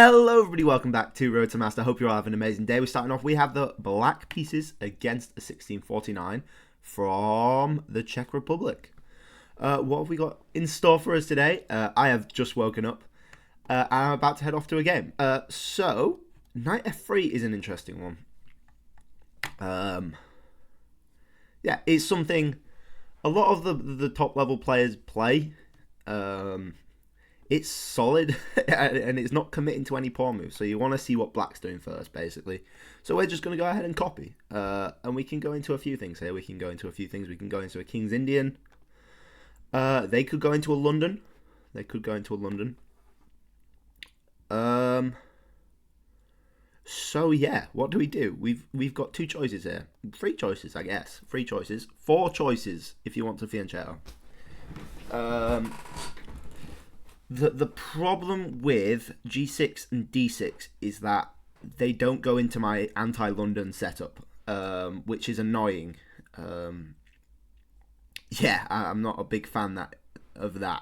Hello everybody, welcome back to Road to Master. Hope you're all having an amazing day. We're starting off, we have the black pieces against a 1649 from the Czech Republic. What have we got in store for us today? I have just woken up and I'm about to head off to a game. So, knight f3 is an interesting one. Yeah, it's something a lot of the top level players play. It's solid and it's not committing to any pawn moves, so you want to see what black's doing first, basically. So we're just going to go ahead and copy, and we can go into a few things here. We can go into a a King's Indian. They could go into a London. So yeah, what do we do? We've got two choices here, three choices, I guess. Four choices if you want to fianchetto. The problem with G6 and D6 is that they don't go into my anti-London setup, which is annoying. Yeah, I'm not a big fan of that.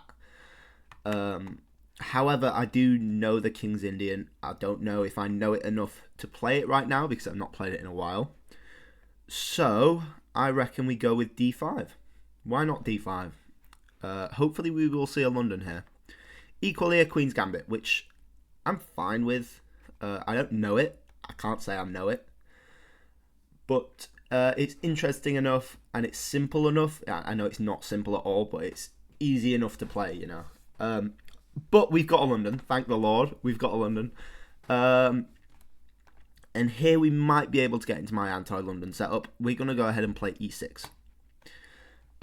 However, I do know the King's Indian. I don't know if I know it enough to play it right now because I've not played it in a while. So, I reckon we go with D5. Why not D5? Hopefully we will see a London here. Equally a Queen's Gambit, which I'm fine with. I don't know it. I can't say I know it. But it's interesting enough and it's simple enough. I know it's not simple at all, but it's easy enough to play, you know. But we've got a London. Thank the Lord. We've got a London. And here we might be able to get into my anti-London setup. We're going to go ahead and play E6.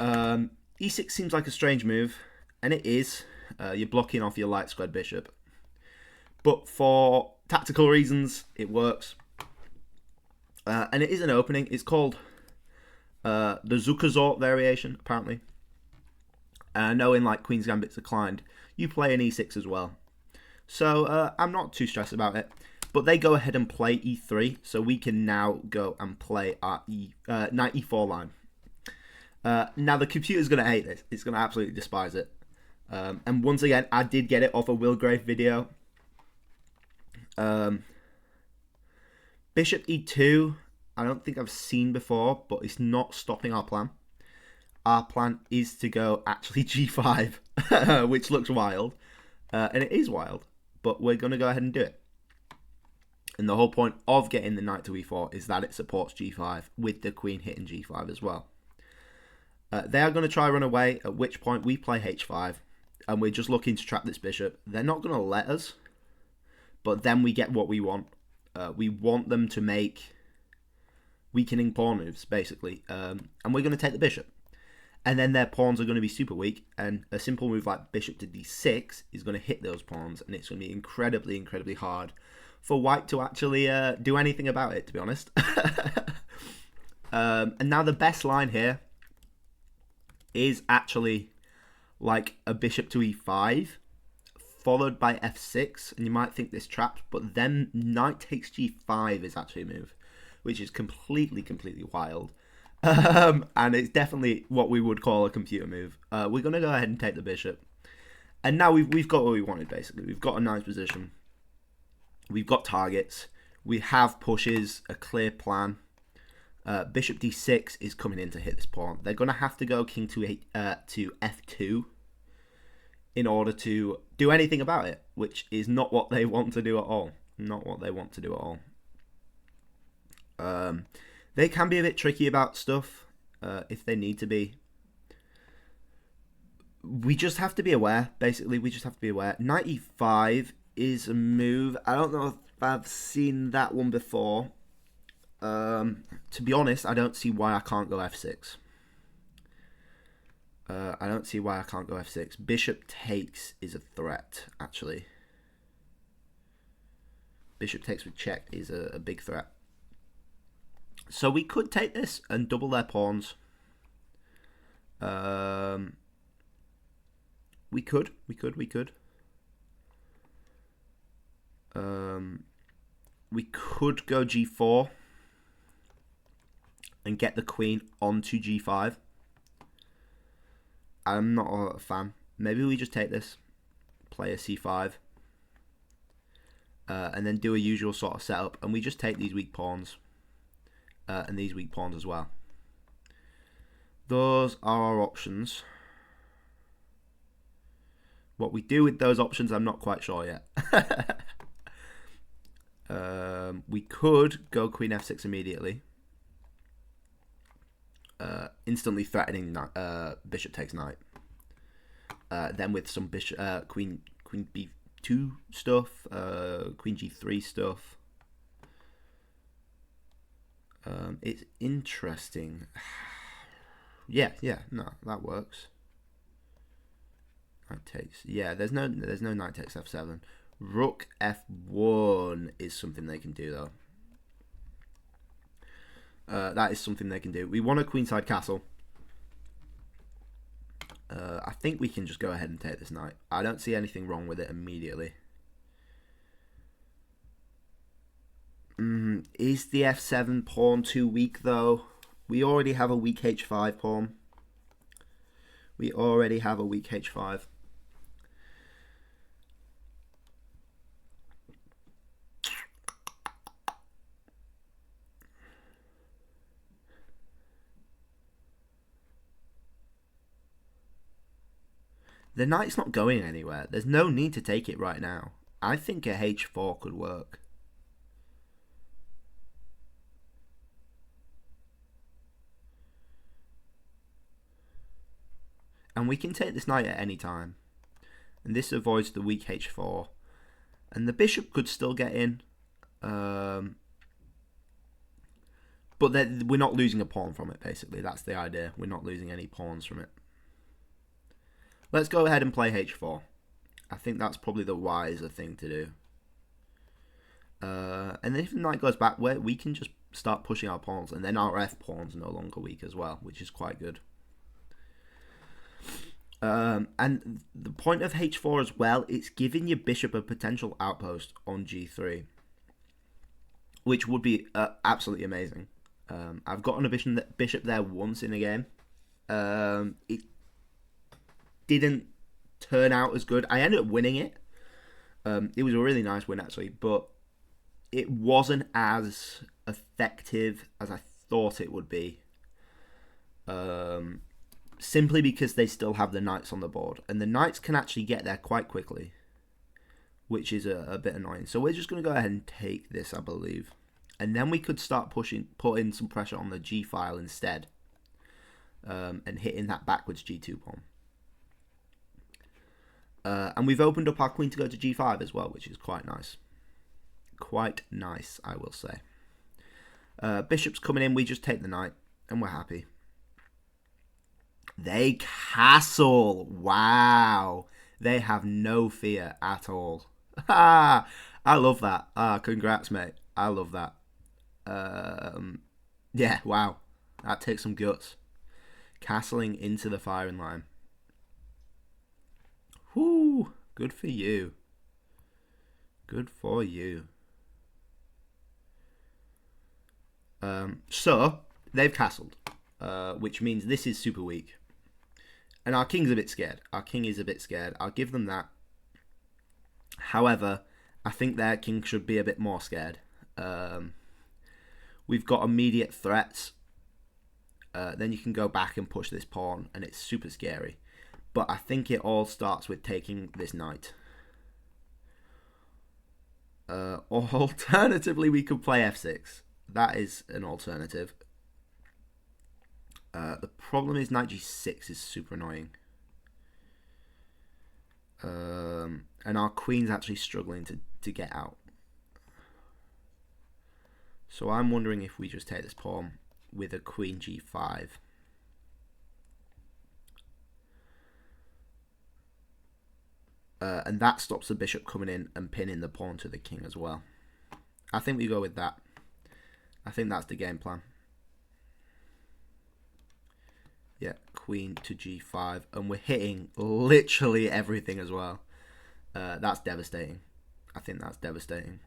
E6 seems like a strange move, and it is. You're blocking off your light squared bishop. But for tactical reasons, it works. And it is an opening. It's called the Zuckerzort variation, apparently. And I know in like Queen's Gambit's Declined, you play an E6 as well. So I'm not too stressed about it. But they go ahead and play E3, so we can now go and play our knight E4 line. Now the computer's going to hate this. It's going to absolutely despise it. And once again, I did get it off a Willgrave video. Bishop E2, I don't think I've seen before, but it's not stopping our plan. Our plan is to go actually G5, which looks wild. And it is wild, but we're going to go ahead and do it. And the whole point of getting the knight to E4 is that it supports G5 with the queen hitting G5 as well. They are going to try run away, at which point we play H5. And we're just looking to trap this bishop. They're not going to let us, but then we get what we want. We want them to make weakening pawn moves, basically, and we're going to take the bishop. And then their pawns are going to be super weak, and a simple move like bishop to D6 is going to hit those pawns, and it's going to be incredibly, incredibly hard for white to actually do anything about it, to be honest. And now the best line here is actually like a bishop to E5, followed by F6, and you might think this trapped, but then knight takes G5 is actually a move, which is completely, completely wild. And it's definitely what we would call a computer move. We're going to go ahead and take the bishop. And now we've got what we wanted, basically. We've got a nice position. We've got targets. We have pushes, a clear plan. Bishop D6 is coming in to hit this pawn. They're going to have to go king to F2 in order to do anything about it, which is not what they want to do at all. Not what they want to do at all. They can be a bit tricky about stuff if they need to be. We just have to be aware, basically. We just have to be aware. Knight E5 is a move. I don't know if I've seen that one before. To be honest, I don't see why I can't go F6. I don't see why I can't go F6. Bishop takes is a threat, actually. Bishop takes with check is a big threat. So we could take this and double their pawns. We could. We could go G4 and get the queen onto G5. I'm not a fan. Maybe we just take this, play a C5, and then do a usual sort of setup, and we just take these weak pawns and these weak pawns as well. Those are our options. What we do with those options, I'm not quite sure yet. We could go queen f6 immediately, instantly threatening bishop takes knight. Then with some bishop, queen b2 stuff, queen g3 stuff. It's interesting. Yeah, no, that works. Knight takes. Yeah, there's no knight takes f7. Rook f1 is something they can do though. That is something they can do. We want a queenside castle. I think we can just go ahead and take this knight. I don't see anything wrong with it immediately. Is the f7 pawn too weak though? We already have a weak h5 pawn. We already have a weak h5. The knight's not going anywhere. There's no need to take it right now. I think a h4 could work. And we can take this knight at any time. And this avoids the weak h4. And the bishop could still get in. But we're not losing a pawn from it, basically. That's the idea. We're not losing any pawns from it. Let's go ahead and play h4. I think that's probably the wiser thing to do. And then if the knight goes back, we can just start pushing our pawns. And then our f pawn's no longer weak as well, which is quite good. And the point of h4 as well, it's giving your bishop a potential outpost on g3, which would be absolutely amazing. I've gotten a bishop there once in a game. It didn't turn out as good. I ended up winning it. It was a really nice win actually, but it wasn't as effective as I thought it would be. Simply because they still have the knights on the board, and the knights can actually get there quite quickly, which is a bit annoying. So we're just going to go ahead and take this, I believe, and then we could start putting some pressure on the g file instead, and hitting that backwards g2 pawn. And we've opened up our queen to go to g5 as well, which is quite nice. Quite nice, I will say. Bishop's coming in, we just take the knight, and we're happy. They castle. Wow. They have no fear at all. I love that. Congrats, mate. I love that. Yeah, wow. That takes some guts. Castling into the firing line. Whoo. Good for you. Good for you. So, they've castled. Which means this is super weak. And our king's a bit scared. Our king is a bit scared. I'll give them that. However, I think their king should be a bit more scared. We've got immediate threats. Then you can go back and push this pawn, and it's super scary. But I think it all starts with taking this knight. Alternatively, we could play f6. That is an alternative. The problem is knight g6 is super annoying. And our queen's actually struggling to get out. So I'm wondering if we just take this pawn with a queen g5. And that stops the bishop coming in and pinning the pawn to the king as well. I think we go with that. I think that's the game plan. Yeah, queen to g5, and we're hitting literally everything as well. That's devastating. I think that's devastating.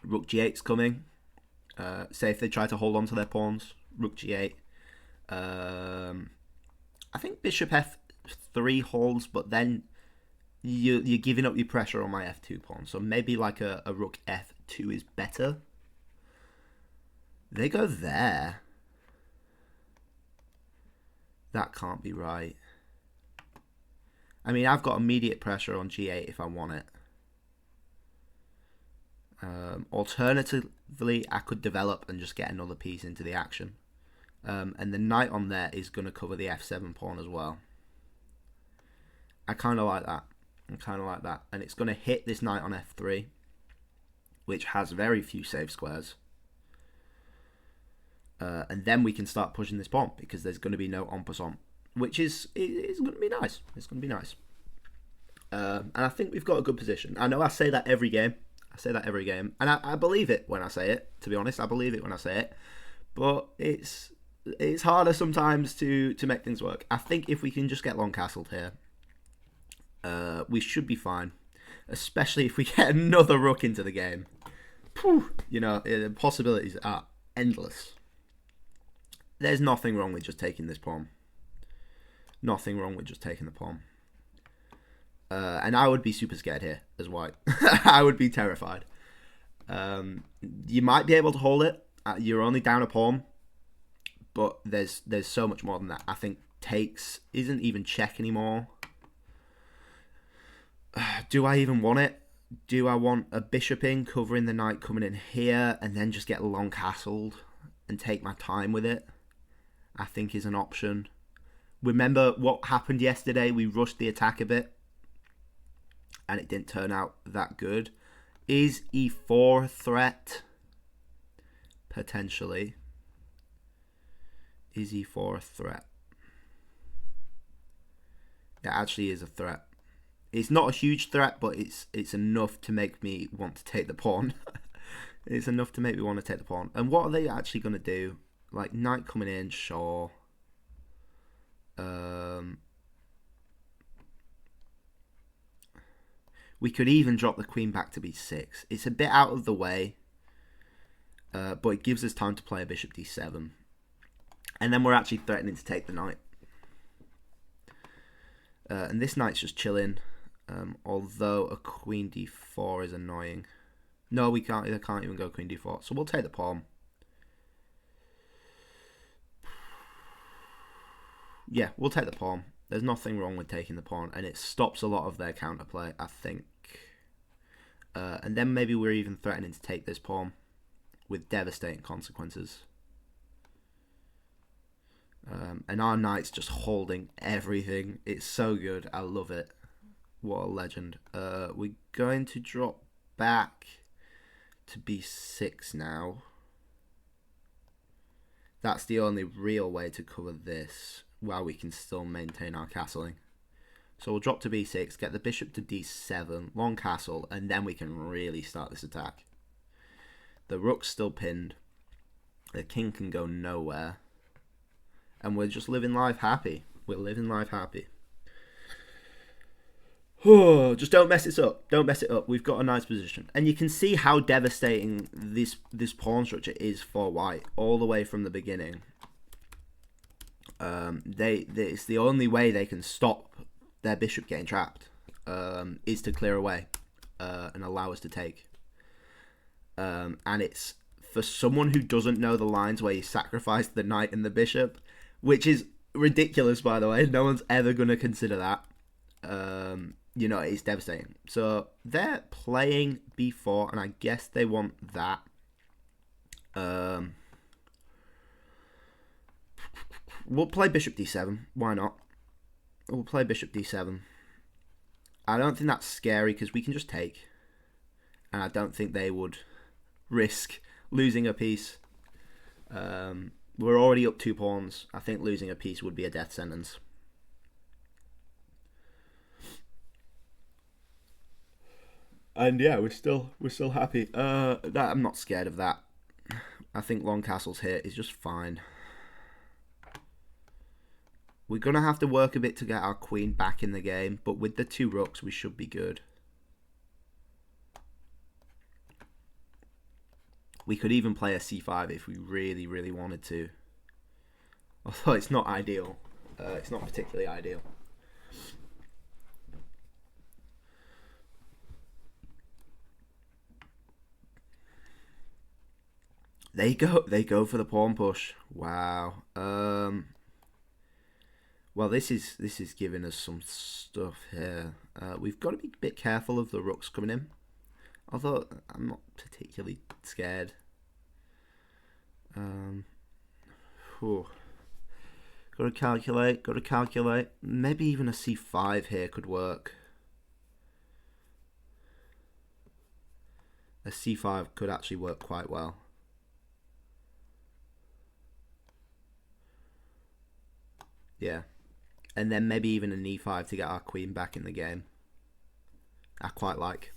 Rook g8's coming. Say if they try to hold on to their pawns, rook g8. I think bishop f3 holds, but then you're giving up your pressure on my f2 pawn. So maybe like a rook f2 is better. They go there. That can't be right. I mean, I've got immediate pressure on g8 if I want it. Alternatively, I could develop and just get another piece into the action. And the knight on there is going to cover the f7 pawn as well. I kind of like that. And it's going to hit this knight on f3, which has very few safe squares. And then we can start pushing this pawn because there's going to be no en passant, which is going to be nice. It's going to be nice. And I think we've got a good position. I know I say that every game. And I believe it when I say it, to be honest. I believe it when I say it. But it's harder sometimes to make things work. I think if we can just get long castled here, we should be fine. Especially if we get another rook into the game. Whew, you know, the possibilities are endless. There's nothing wrong with just taking this pawn. Nothing wrong with just taking the pawn. And I would be super scared here as white. I would be terrified. You might be able to hold it. You're only down a pawn. But there's so much more than that. I think takes isn't even check anymore. Do I even want it? Do I want a bishop in, covering the knight coming in here, and then just get long castled and take my time with it? I think is an option. Remember what happened yesterday? We rushed the attack a bit, and it didn't turn out that good. Is e4 a threat? Potentially. Is e4 a threat? It actually is a threat. It's not a huge threat, but it's enough to make me want to take the pawn. It's enough to make me want to take the pawn. And what are they actually going to do? Like, knight coming in, sure. We could even drop the queen back to b6. It's a bit out of the way, but it gives us time to play a bishop d7. And then we're actually threatening to take the knight. And this knight's just chilling. Although a queen d4 is annoying. No, we can't even go queen d4. So we'll take the pawn. Yeah, we'll take the pawn. There's nothing wrong with taking the pawn, and it stops a lot of their counterplay, I think. And then maybe we're even threatening to take this pawn with devastating consequences. And our knight's just holding everything. It's so good. I love it. What a legend. We're going to drop back to b6 now. That's the only real way to cover this while we can still maintain our castling. So we'll drop to b6, get the bishop to d7, long castle, and then we can really start this attack. The rook's still pinned. The king can go nowhere. And we're just living life happy. We're living life happy. Oh, just don't mess it up. Don't mess it up. We've got a nice position. And you can see how devastating this pawn structure is for white all the way from the beginning. It's the only way they can stop their bishop getting trapped is to clear away and allow us to take. And it's for someone who doesn't know the lines where you sacrifice the knight and the bishop, which is ridiculous, by the way. No one's ever going to consider that. You know, it's devastating. So they're playing b4, and I guess they want that. We'll play bishop d7. Why not? We'll play bishop d7. I don't think that's scary because we can just take. And I don't think they would risk losing a piece. We're already up 2 pawns. I think losing a piece would be a death sentence. And yeah, we're still happy. I'm not scared of that. I think long castles here is just fine. We're gonna have to work a bit to get our queen back in the game, but with the 2 rooks, we should be good. We could even play a c5 if we really, really wanted to. Although it's not ideal. It's not particularly ideal. They go for the pawn push. Wow. Well, this is giving us some stuff here. We've got to be a bit careful of the rooks coming in. Although I'm not particularly scared. Whew. Got to calculate. Got to calculate. Maybe even a c5 here could work. A c5 could actually work quite well. Yeah. And then maybe even an e5 to get our queen back in the game. I quite like.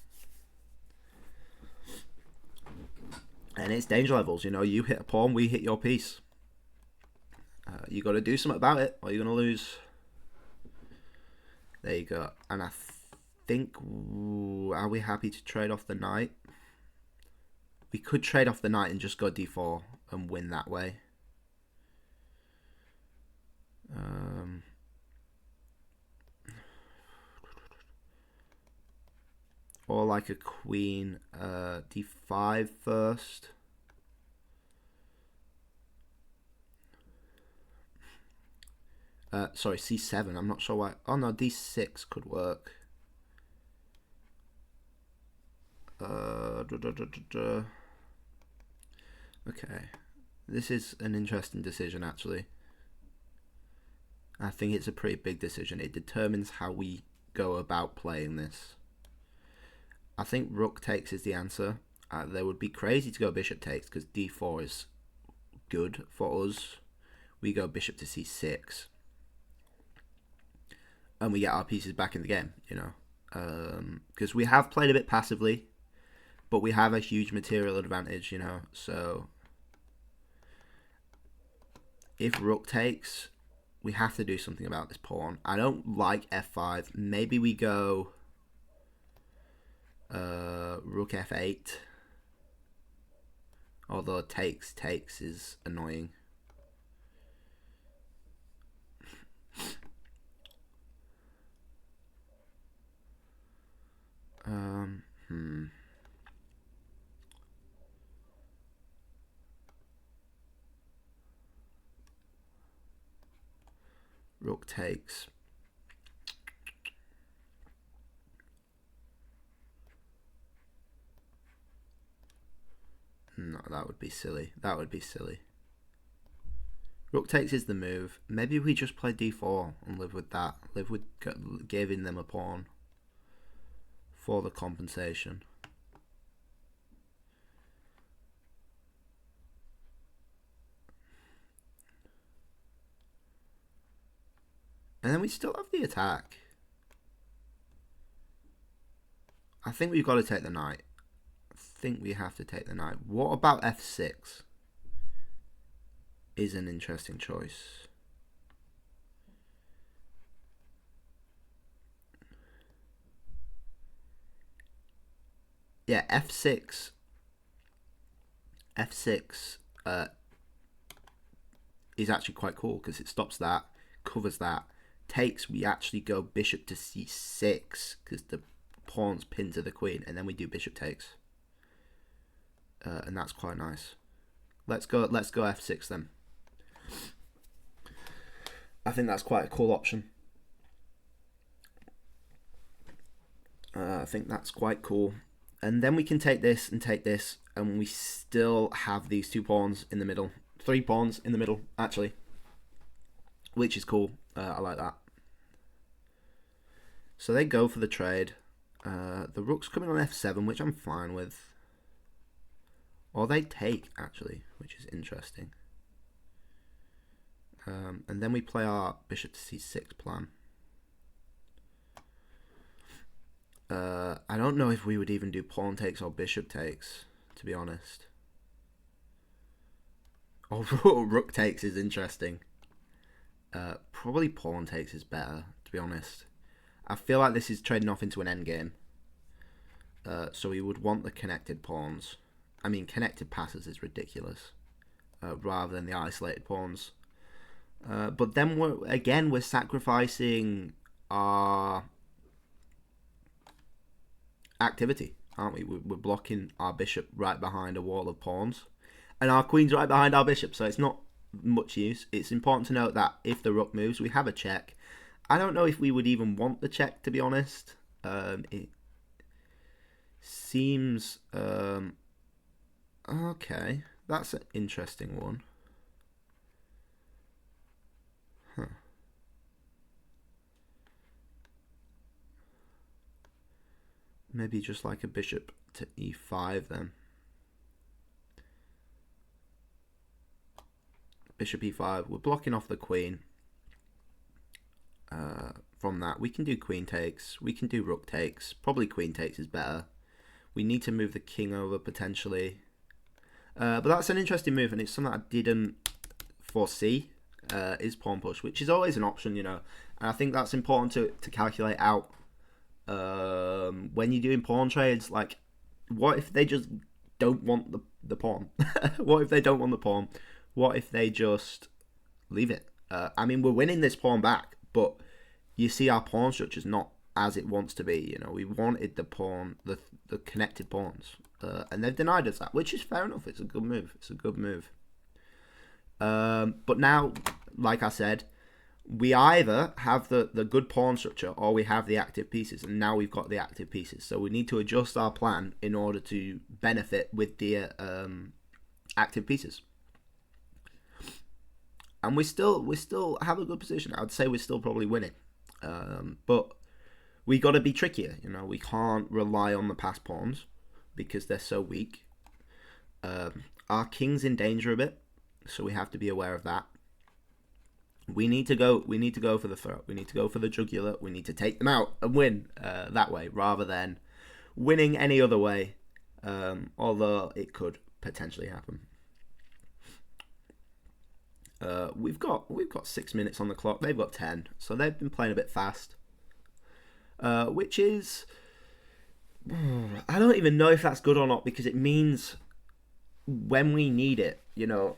And it's danger levels, you know. You hit a pawn, we hit your piece. You got to do something about it, or you're going to lose. There you go. And I think... are we happy to trade off the knight? We could trade off the knight and just go d4 and win that way. Or like a queen d5 first. Sorry, c7. I'm not sure why. Oh no, d6 could work. Okay. This is an interesting decision, actually. I think it's a pretty big decision. It determines how we go about playing this. I think rook takes is the answer. They would be crazy to go bishop takes because d4 is good for us. We go bishop to c6. And we get our pieces back in the game, you know. Because we have played a bit passively, but we have a huge material advantage, you know. So if rook takes, we have to do something about this pawn. I don't like f5. Maybe we go rook f8. Although takes is annoying. Rook takes. No, that would be silly. That would be silly. Rook takes is the move. Maybe we just play d4 and live with that. Live with giving them a pawn for the compensation. And then we still have the attack. I think we've got to take the knight. I think we have to take the knight. What about f6? Is an interesting choice. Yeah, f6. F6 is actually quite cool because it stops that, covers that. Takes, we actually go bishop to c6 because the pawn's pinned to the queen, and then we do bishop takes, and that's quite nice. Let's go f6 then. I think that's quite a cool option. I think that's quite cool. And then we can take this, and we still have these two pawns in the middle. 3 pawns in the middle, actually. Which is cool. I like that. So they go for the trade. The rook's coming on f7, which I'm fine with. Or they take, actually, which is interesting. And then we play our bishop to c6 plan. I don't know if we would even do pawn takes or bishop takes, to be honest. Oh, rook takes is interesting. Probably pawn takes is better, to be honest. I feel like this is trading off into an endgame. So we would want the connected pawns. I mean, connected passes is ridiculous. Rather than the isolated pawns. But then we're sacrificing our activity, aren't we? We're blocking our bishop right behind a wall of pawns. And our queen's right behind our bishop, so it's not much use. It's important to note that if the rook moves, we have a check. I don't know if we would even want the check, to be honest. It seems... okay, that's an interesting one. Huh. Maybe just like a bishop to e5 then. Bishop e5. We're blocking off the queen. From that, we can do queen takes. We can do rook takes. Probably queen takes is better. We need to move the king over potentially. But that's an interesting move, and it's something I didn't foresee. Is pawn push, which is always an option, you know. And I think that's important to calculate out when you're doing pawn trades. Like, what if they just don't want the pawn? What if they don't want the pawn? What if they just leave it? I mean, we're winning this pawn back, but you see our pawn structure's not as it wants to be. You know, we wanted the pawn, the connected pawns, and they've denied us that, which is fair enough. It's a good move. It's a good move. But now, like I said, we either have the good pawn structure or we have the active pieces, and now we've got the active pieces. So we need to adjust our plan in order to benefit with the active pieces. And we still have a good position. I'd say we're still probably winning, but we got to be trickier. You know, we can't rely on the passed pawns because they're so weak. Our king's in danger a bit, so we have to be aware of that. We need to go for the throat. We need to go for the jugular. We need to take them out and win that way, rather than winning any other way. Although it could potentially happen. We've got 6 minutes on the clock. They've got 10, so they've been playing a bit fast, which is, I don't even know if that's good or not, because it means when we need it, you know,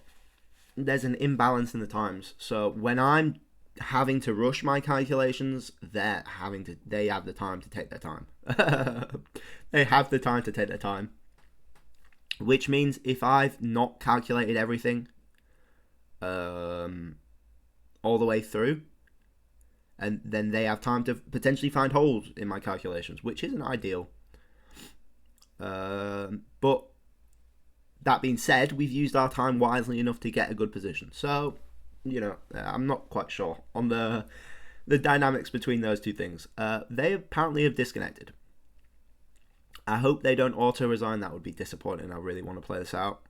there's an imbalance in the times. So when I'm having to rush my calculations, they have the time to take their time. They have the time to take their time, which means if I've not calculated everything all the way through, and then they have time to potentially find holes in my calculations, which isn't ideal. But that being said, we've used our time wisely enough to get a good position. So, you know, I'm not quite sure on the dynamics between those two things. They apparently have disconnected. I hope they don't auto-resign. That would be disappointing. I really want to play this out.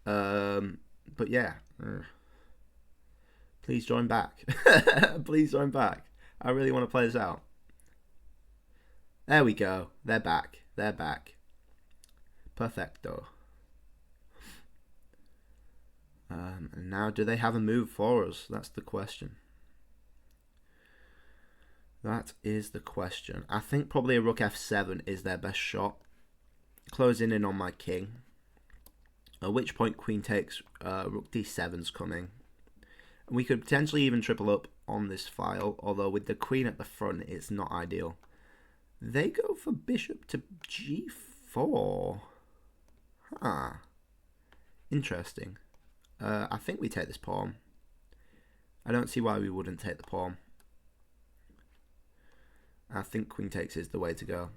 But yeah, please join back. Please join back. I really want to play this out. There we go. They're back. They're back. Perfecto. And now, do they have a move for us? That's the question. That is the question. I think probably a rook f7 is their best shot. Closing in on my king. At which point queen takes, rook d7's coming. And we could potentially even triple up on this file, although with the queen at the front, it's not ideal. They go for bishop to g4. Huh. Interesting. I think we take this pawn. I don't see why we wouldn't take the pawn. I think queen takes is the way to go.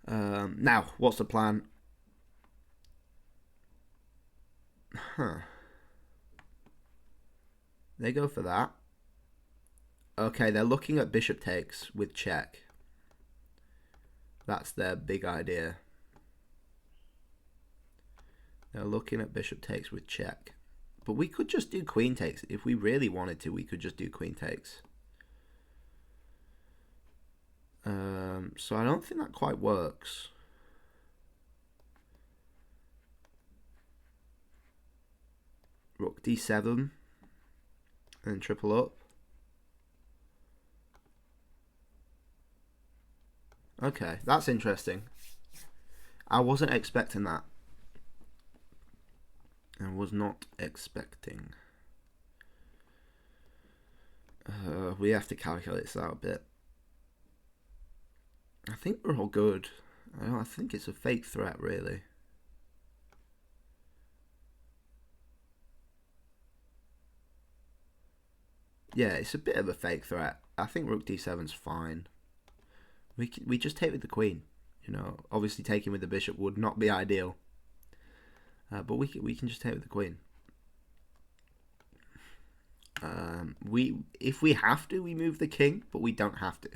Now, what's the plan? They go for that. Okay, they're looking at bishop takes with check. That's their big idea. They're looking at bishop takes with check. But we could just do queen takes. If we really wanted to, we could just do queen takes. So I don't think that quite works. Rook d7 and triple up. Okay, that's interesting. I wasn't expecting that. I was not expecting. We have to calculate this out a bit. I think we're all good. I think it's a fake threat, really. Yeah, it's a bit of a fake threat. I think rook d7's fine. We just take with the queen. You know, obviously taking with the bishop would not be ideal. But we can just take with the queen. If we have to, we move the king, but we don't have to.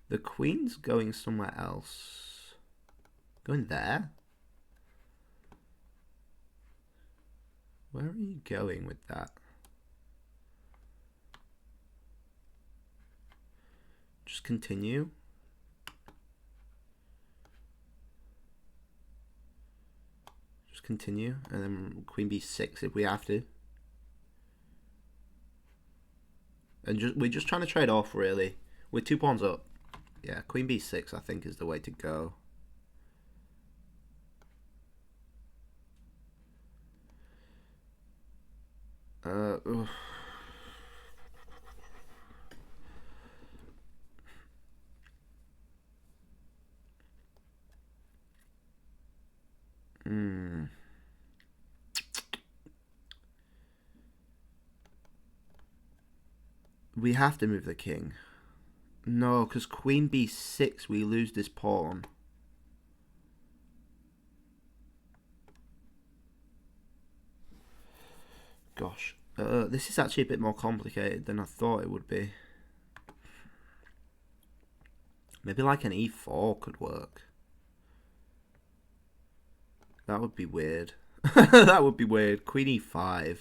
The queen's going somewhere else. Going there? Where are you going with that? Just continue. Just continue, and then queen b6 if we have to. And we're just trying to trade off, really. We're 2 pawns up. Yeah, queen b6 I think is the way to go. Ugh. We have to move the king. No, because queen b6, we lose this pawn. Gosh. This is actually a bit more complicated than I thought it would be. Maybe like an e4 could work. That would be weird. That would be weird. Queen e5.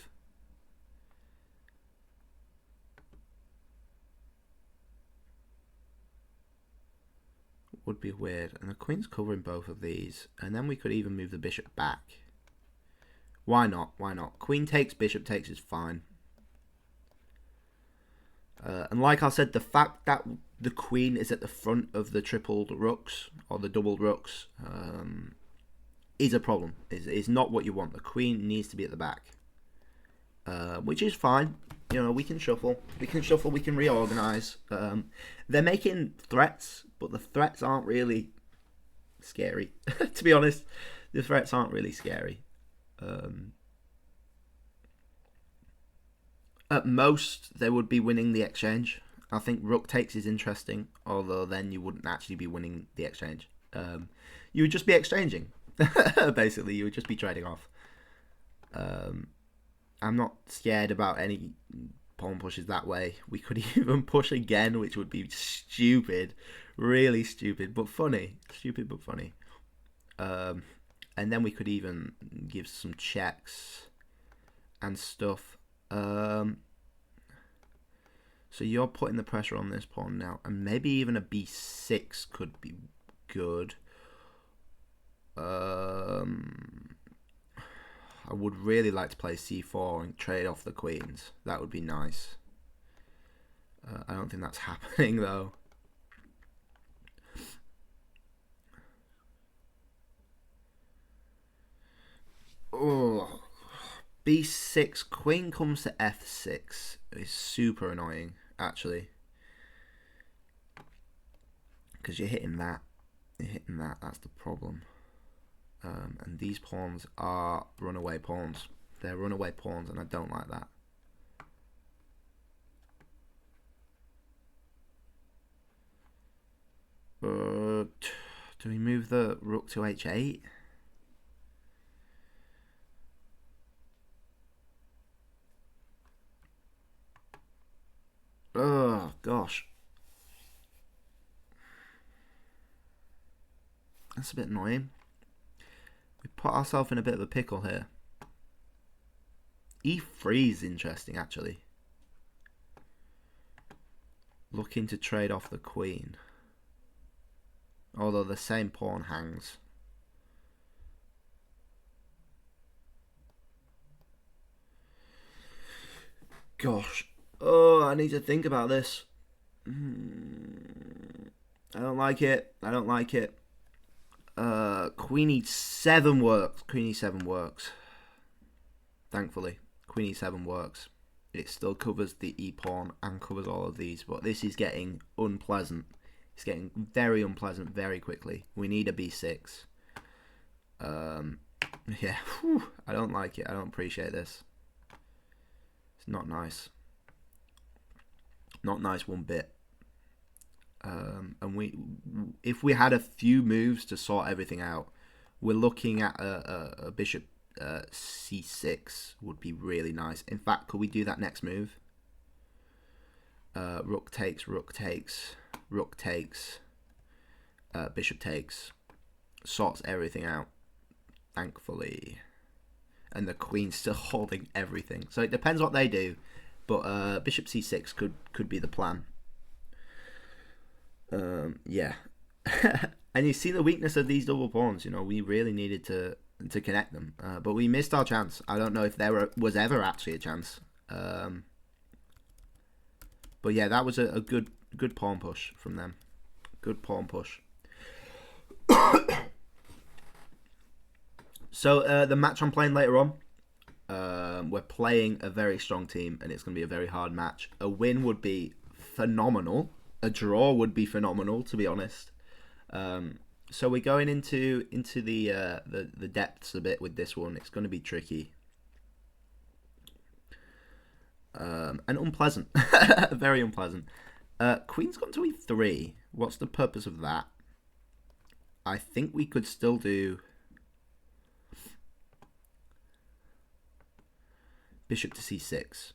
Would be weird. And the queen's covering both of these. And then we could even move the bishop back. Why not? Why not? Queen takes, bishop takes is fine. And like I said, the fact that the queen is at the front of the tripled rooks, or the doubled rooks, is a problem. Is not what you want. The queen needs to be at the back. Which is fine. You know, we can shuffle. We can reorganize. They're making threats, but the threats aren't really scary. To be honest, the threats aren't really scary. At most, they would be winning the exchange. I think rook takes is interesting, although then you wouldn't actually be winning the exchange. You would just be exchanging. Basically, you would just be trading off. I'm not scared about any pawn pushes that way. We could even push again, which would be stupid. Really stupid, but funny. Stupid, but funny. And then we could even give some checks and stuff. So you're putting the pressure on this pawn now, and maybe even a b6 could be good. I would really like to play c4 and trade off the queens. That would be nice. I don't think that's happening though. Oh, b6, queen comes to f6 is super annoying, actually. Because you're hitting that. That's the problem. And these pawns are runaway pawns. They're runaway pawns, and I don't like that. Do we move the rook to h8? Oh, gosh. That's a bit annoying. We put ourselves in a bit of a pickle here. e3 is interesting, actually. Looking to trade off the queen. Although the same pawn hangs. Gosh. Oh, I need to think about this. I don't like it. Queen e7 works. Queen e7 works. Thankfully, Queen e7 works. It still covers the e pawn and covers all of these, but this is getting unpleasant. It's getting very unpleasant very quickly. We need a b6. Yeah, whew, I don't like it. I don't appreciate this. It's not nice. Not nice one bit. And if we had a few moves to sort everything out, we're looking at a bishop c6 would be really nice. In fact, could we do that next move? Rook takes, rook takes, rook takes, bishop takes. Sorts everything out, thankfully. And the queen's still holding everything. So it depends what they do. But bishop c6 could be the plan. Yeah. And you see the weakness of these double pawns. You know, we really needed to connect them. But we missed our chance. I don't know if there was ever actually a chance. But yeah, that was a good pawn push from them. Good pawn push. So the match I'm playing later on, we're playing a very strong team, and it's going to be a very hard match. A win would be phenomenal. A draw would be phenomenal, to be honest. So we're going into the depths a bit with this one. It's going to be tricky. And unpleasant. Very unpleasant. Queen's gone to e3. What's the purpose of that? I think we could still do bishop to c6.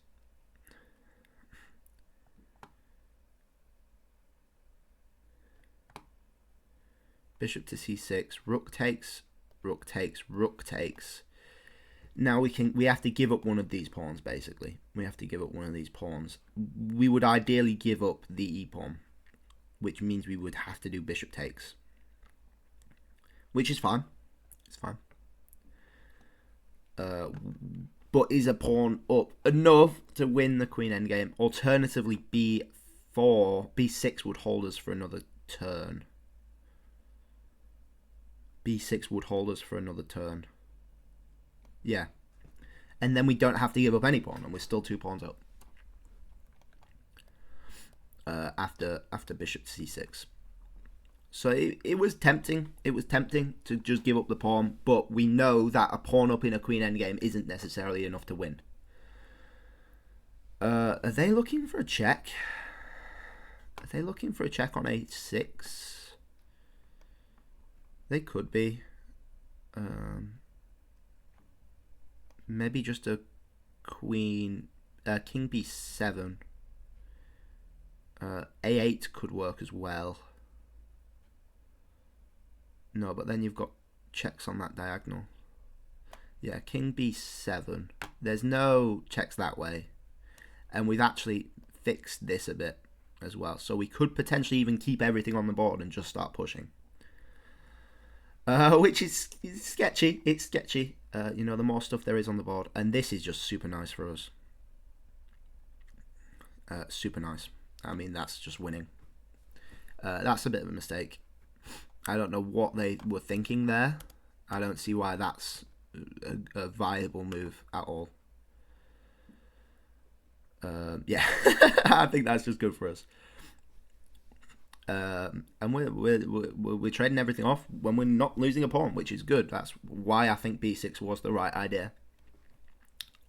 Bishop to c6. Rook takes, rook takes, rook takes. Now we have to give up one of these pawns, basically. We have to give up one of these pawns. We would ideally give up the e-pawn, which means we would have to do bishop takes. Which is fine. It's fine. But is a pawn up enough to win the queen endgame? Alternatively, b6 would hold us for another turn. b6 would hold us for another turn. Yeah. And then we don't have to give up any pawn, and we're still 2 pawns up. After bishop to c6. So it was tempting. It was tempting to just give up the pawn, but we know that a pawn up in a queen endgame isn't necessarily enough to win. Are they looking for a check? Are they looking for a check on h6? They could be. Maybe just a queen, king b7. A8 could work as well. No, but then you've got checks on that diagonal. Yeah, king b7. There's no checks that way. And we've actually fixed this a bit as well. So we could potentially even keep everything on the board and just start pushing. Which is sketchy. It's sketchy. You know, the more stuff there is on the board. And this is just super nice for us. Super nice. I mean, that's just winning. That's a bit of a mistake. I don't know what they were thinking there. I don't see why that's a viable move at all. Yeah, I think that's just good for us. And we're trading everything off when we're not losing a pawn, which is good. That's why I think b6 was the right idea.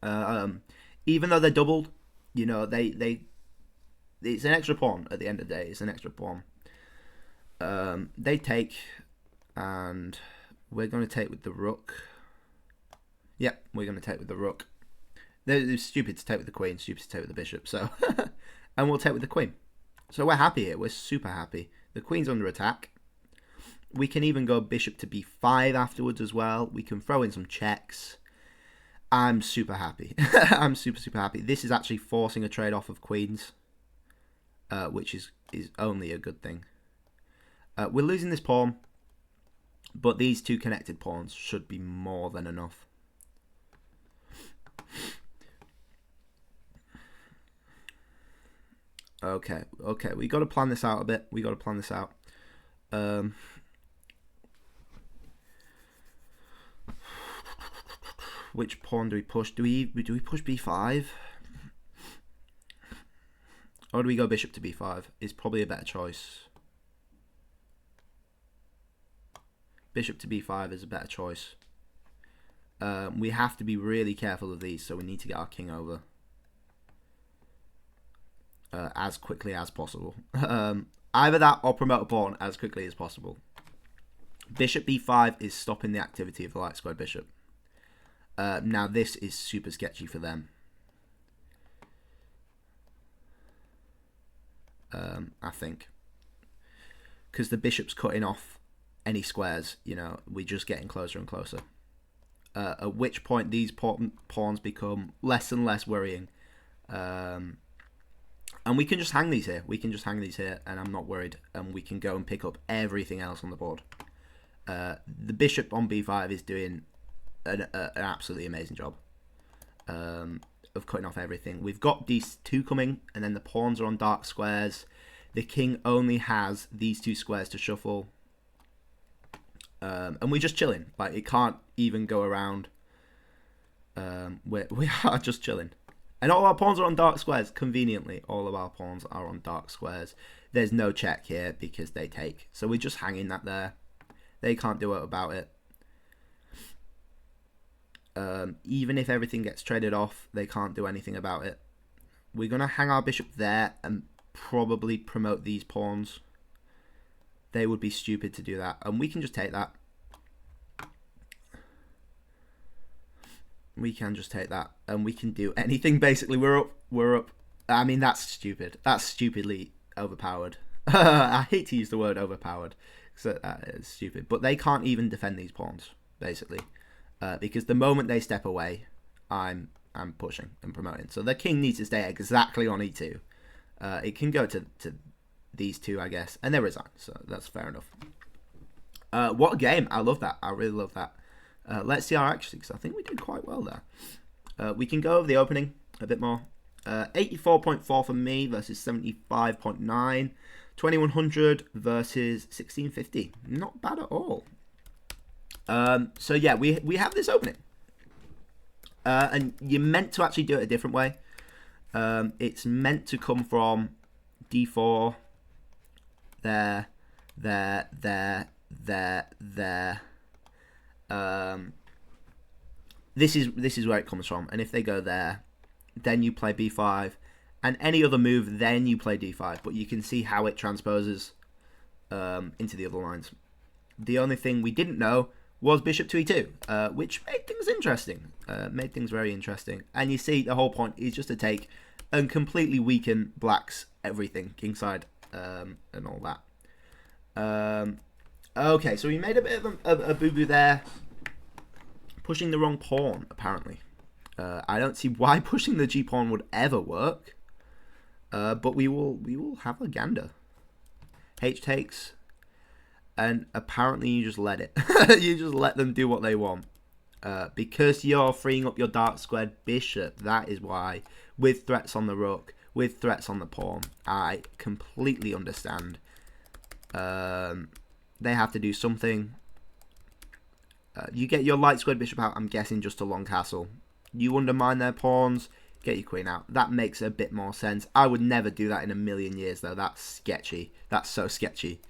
Even though they're doubled, you know, it's an extra pawn at the end of the day. It's an extra pawn. They take, and we're going to take with the rook. Yep, we're going to take with the rook. They're stupid to take with the queen, stupid to take with the bishop. So, and we'll take with the queen. So we're happy here. We're super happy. The queen's under attack. We can even go bishop to b5 afterwards as well. We can throw in some checks. I'm super happy. I'm super happy. This is actually forcing a trade-off of queens, which is only a good thing. We're losing this pawn, but these 2 connected pawns should be more than enough. Okay, we got to plan this out a bit. We got to plan this out. Which pawn do we push? Do we push b5? Or do we go bishop to b5? Is probably a better choice. Bishop to b5 is a better choice. We have to be really careful of these, so we need to get our king over as quickly as possible. Either that or promote a pawn as quickly as possible. Bishop b5 is stopping the activity of the light squared bishop. Now this is super sketchy for them. I think. Because the bishop's cutting off any squares, you know, we're just getting closer and closer. At which point these pawns become less and less worrying. And we can just hang these here. We can just hang these here, and I'm not worried. And we can go and pick up everything else on the board. The bishop on b5 is doing an absolutely amazing job of cutting off everything. We've got these two coming, and then the pawns are on dark squares. The king only has these two squares to shuffle. And we're just chilling. Like, it can't even go around. We are just chilling. And all our pawns are on dark squares. Conveniently, all of our pawns are on dark squares. There's no check here because they take. So we're just hanging that there. They can't do it about it. Even if everything gets traded off, they can't do anything about it. We're going to hang our bishop there and probably promote these pawns. They would be stupid to do that. And we can just take that. We can just take that. And we can do anything, basically. We're up. I mean, that's stupid. That's stupidly overpowered. I hate to use the word overpowered. So that is stupid. But they can't even defend these pawns, basically. Because the moment they step away, I'm pushing and promoting. So the king needs to stay exactly on e2. It can go to these two, I guess. And they resign. So that's fair enough. What a game. I love that. I really love that. Let's see our accuracy, because I think we did quite well there. We can go over the opening a bit more. 84.4 for me versus 75.9. 2100 versus 1650. Not bad at all. So yeah, we have this opening. And you're meant to actually do it a different way. It's meant to come from d4, there. This is where it comes from. And if they go there, then you play b5, and any other move, then you play d5. But you can see how it transposes into the other lines. The only thing we didn't know was bishop to e2, which made things interesting. Made things very interesting. And you see, the whole point is just to take and completely weaken black's everything, kingside, and all that. Okay, so we made a bit of a boo-boo there. Pushing the wrong pawn, apparently. I don't see why pushing the g-pawn would ever work. But we will have a gander. H takes. And apparently you just let it. You just let them do what they want. Because you're freeing up your dark squared bishop. That is why. With threats on the rook. With threats on the pawn. I completely understand. They have to do something. You get your light squared bishop out, I'm guessing, just to long castle. You undermine their pawns. Get your queen out. That makes a bit more sense. I would never do that in a million years, though. That's sketchy. That's so sketchy.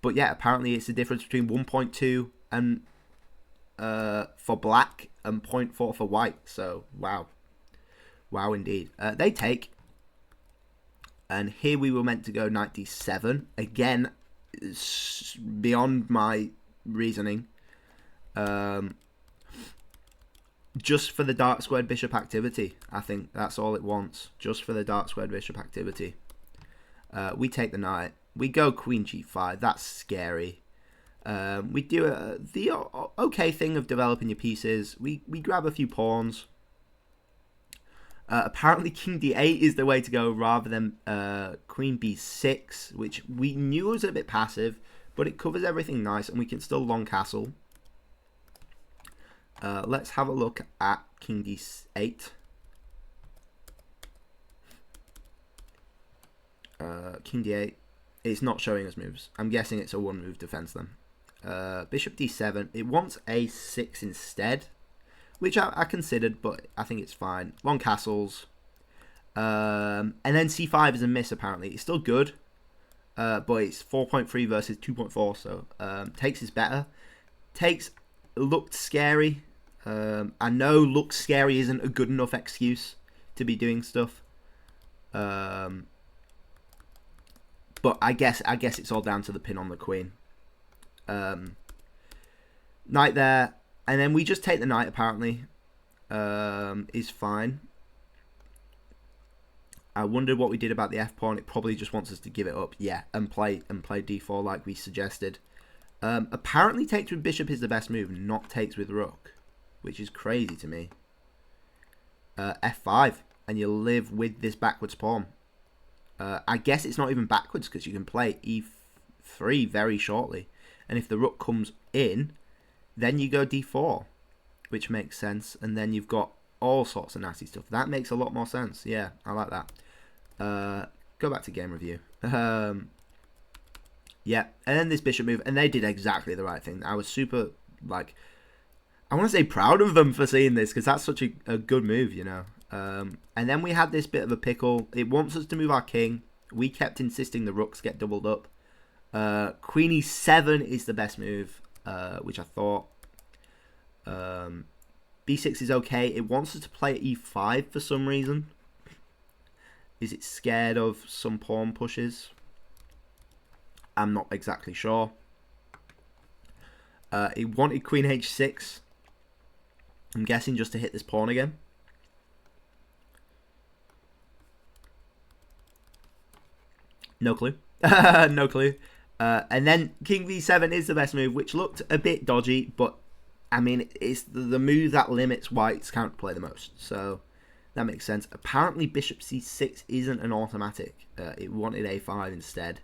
But yeah, apparently it's the difference between 1.2 and for black and 0.4 for white. So, wow. Wow, indeed. They take. And here we were meant to go knight d7. Again, beyond my reasoning. Just for the dark squared bishop activity. I think that's all it wants. Just for the dark squared bishop activity. We take the knight. We go queen g5. That's scary. We do the okay thing of developing your pieces. We grab a few pawns. Apparently king d8 is the way to go rather than queen b6, which we knew was a bit passive, but it covers everything nice, and we can still long castle. Let's have a look at king d8. King d8. It's not showing us moves. I'm guessing it's a one move defense then. Bishop d7. It wants a6 instead, which I considered, but I think it's fine. Long castles. And then c5 is a miss, apparently. It's still good. but it's 4.3 versus 2.4, so takes is better. Takes looked scary. I know looks scary isn't a good enough excuse to be doing stuff. But I guess it's all down to the pin on the queen. Knight there, and then we just take the knight apparently. Is fine. I wondered what we did about the f pawn. It probably just wants us to give it up, yeah, and play d4 like we suggested. Apparently takes with bishop is the best move, not takes with rook, which is crazy to me. F5, and you live with this backwards pawn. I guess it's not even backwards because you can play e3 very shortly, and if the rook comes in, then you go d4, which makes sense, and then you've got all sorts of nasty stuff. That makes a lot more sense. Yeah, I like that. Go back to game review. Yeah, and then this bishop move, and they did exactly the right thing. I was super, like, I want to say proud of them for seeing this, because that's such a good move, you know. And then we had this bit of a pickle. It wants us to move our king. We kept insisting the rooks get doubled up. Queen e7 is the best move, which I thought. B6 is okay. It wants us to play e5 for some reason. Is it scared of some pawn pushes? I'm not exactly sure. It wanted queen h6. I'm guessing just to hit this pawn again. No clue. No clue. And then king v7 is the best move, which looked a bit dodgy, but I mean, it's the move that limits white's counterplay the most. So that makes sense. Apparently bishop c6 isn't an automatic. It wanted a5 instead.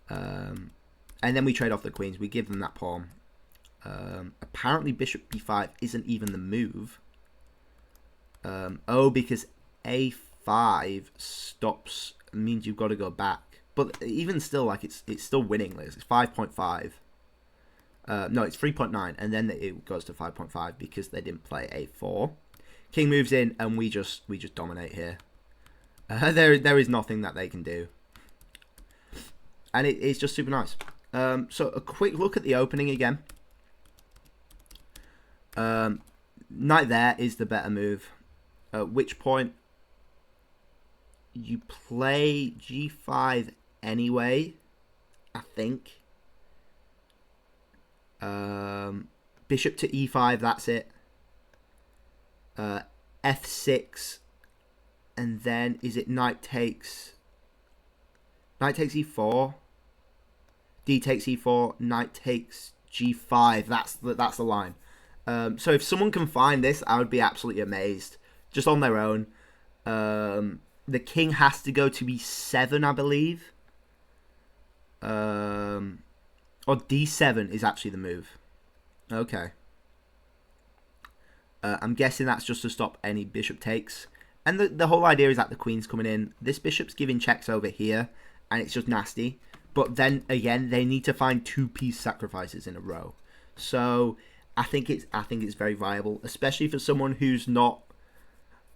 And then we trade off the queens. We give them that pawn. Apparently bishop b5 isn't even the move. Oh, because a5 stops, means you've got to go back. But even still, like, it's still winning. It's 5.5. No, it's 3.9, and then it goes to 5.5 because they didn't play a4. King moves in, and we just dominate here. There is nothing that they can do, and it's just super nice. So a quick look at the opening again. Knight there is the better move. At which point you play g5 anyway, I think. Bishop to e5, that's it. F6, and then is it knight takes e4, d takes e4, knight takes g5. That's the line. So if someone can find this, I would be absolutely amazed. Just on their own. The king has to go to e7, I believe. Or d7 is actually the move. Okay. I'm guessing that's just to stop any bishop takes. And the whole idea is that the queen's coming in. This bishop's giving checks over here, and it's just nasty. But then again, they need to find 2-piece sacrifices in a row. So I think it's very viable, especially for someone who's not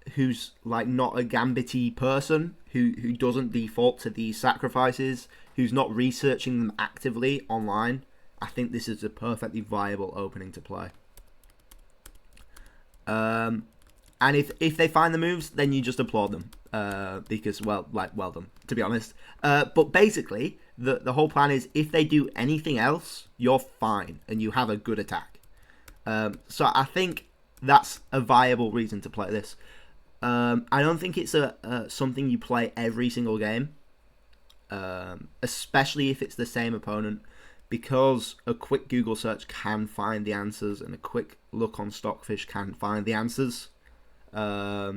a gambity person, who doesn't default to these sacrifices, who's not researching them actively online. I think this is a perfectly viable opening to play. And if they find the moves, then you just applaud them, because well done, to be honest. But basically, the whole plan is if they do anything else, you're fine and you have a good attack. So I think that's a viable reason to play this. I don't think it's something you play every single game, especially if it's the same opponent, because a quick Google search can find the answers, and a quick look on Stockfish can find the answers. So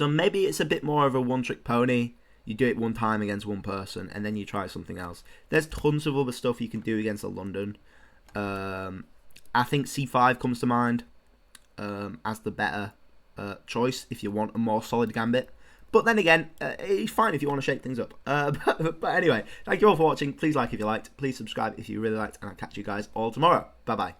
maybe it's a bit more of a one-trick pony. You do it one time against one person, and then you try something else. There's tons of other stuff you can do against a London. I think c5 comes to mind as the better choice if you want a more solid gambit. But then again, it's fine if you want to shake things up. But anyway, thank you all for watching. Please like if you liked. Please subscribe if you really liked. And I'll catch you guys all tomorrow. Bye-bye.